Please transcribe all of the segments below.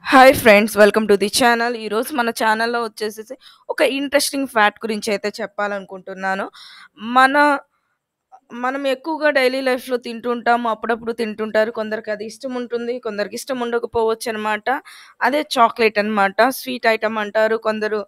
Hi friends, welcome to the channel. ఈరోజు మన ఛానల్‌లో వచ్చేసేసి ఒక ఇంట్రెస్టింగ్ ఫ్యాక్ట్ గురించి అయితే చెప్పాలనుకుంటున్నాను. మన మనం ఎక్కువగా డైలీ లైఫ్‌లో తింటుంటాము. అప్పుడప్పుడు తింటుంటారు. కొందరికి అది ఇష్టం ఉంటుంది. కొందరికి ఇష్టం ఉండకపోవచ్చనమాట. అదే చాక్లేట్ అనమాట. స్వీట్ ఐటెమ్ అంటారు. కొందరు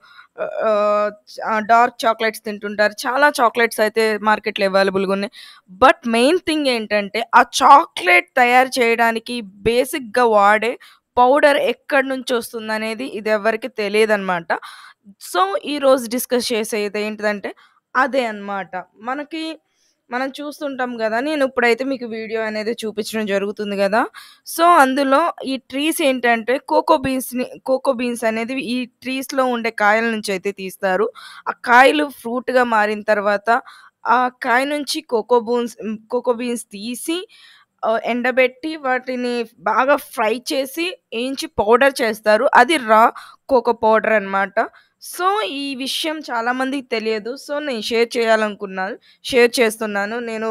డార్క్ చాక్లెట్స్ తింటుంటారు. చాలా చాక్లెట్స్ అయితే మార్కెట్‌లో అవైలబుల్‌గా ఉన్నాయి. బట్ మెయిన్ థింగ్ ఏంటంటే, ఆ చాక్లేట్ తయారు చేయడానికి బేసిక్‌గా వాడే పౌడర్ ఎక్కడి నుంచొస్తుందనేది ఇదెవ్వరికీ తెలీదనమాట. సో, ఈరోజు డిస్కస్ చేసేది ఏంటిదంటే అదే అన్నమాట. మనకి మనం చూస్తుంటాం గదా! నేనిప్పుడైతే మీకు వీడియో అనేది చూపించడం జరుగుతుంది గదా! సో, అందులో ఈ ట్రీస్ ఏంటంటే కోకో బీన్స్ అనేది ఈ ట్రీస్‌లో ఉండే కాయల నుంచయితే తీస్తారు. ఆ కాయలు ఫ్రూట్‌గా మారిన తర్వాత ఆ కాయ నుంచి కోకో బీన్స్ తీసి ఎండబెట్టి వాటిని బాగా ఫ్రై చేసి ఏంచి పౌడర్ చేస్తారు. అది రా కోకో పౌడర్ అన్నమాట. సో, ఈ విషయం చాలామందికి తెలియదు. సో, నేను షేర్ చేస్తున్నాను. నేను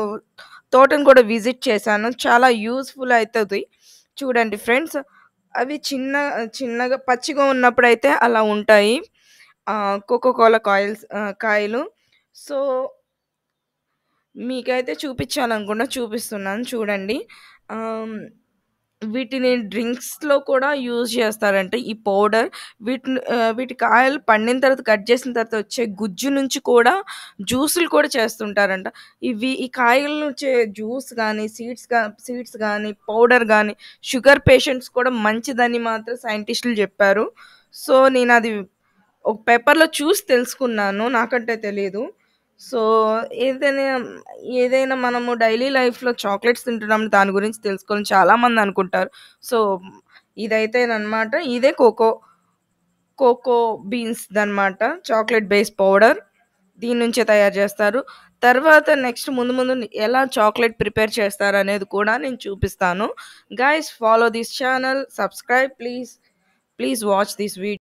తోటను కూడా విజిట్ చేశాను. చాలా యూజ్‌ఫుల్ అయితది. చూడండి ఫ్రెండ్స్, అవి చిన్నగా పచ్చిగా ఉన్నప్పుడైతే అలా ఉంటాయి. కోకో కోలా కాయలు. సో, మీకైతే చూపిచ్చాలనుకున్న చూపిస్తున్నాను చూడండి. ఆహ్, వీటిని డ్రింక్స్‌లో కూడా యూజ్ చేస్తారంట ఈ పౌడర్. వీటి కాయలు పండిన తర్వాత కట్ చేసిన తర్వాత వచ్చే గుజ్జు నుంచి కూడా జ్యూసులు కూడా చేస్తుంటారంట. ఈ కాయల నుంచే జ్యూస్ గానీ, సీడ్స్ గానీ, పౌడర్ గానీ, షుగర్ పేషెంట్స్ కూడా మంచిదని మాత్రం సైంటిస్టులు జెప్పారు. సో, నేనది ఒక పేపర్‌లో చూసి తెలుసుకున్నాను. నాకంటే తెలీదు. సో, ఏదైనా ఏదైనా మనము డైలీ లైఫ్‌లో చాక్లెట్స్ తింటున్నాం దాని గురించి తెలుసుకోవాలని చాలామందనుకుంటారు. సో, ఇదైతేననమాట. ఇదే కోకో బీన్స్‌దనమాట. Chocolate base powder. దీని నుంచే తయారు జేస్తారు. తర్వాత నెక్స్ట్ ముందు ముందు ఎలా చాక్లెట్ ప్రిపేర్ చేస్తారనేది కూడా నేను చూపిస్తాను. Guys follow this channel, subscribe please. Please watch this video.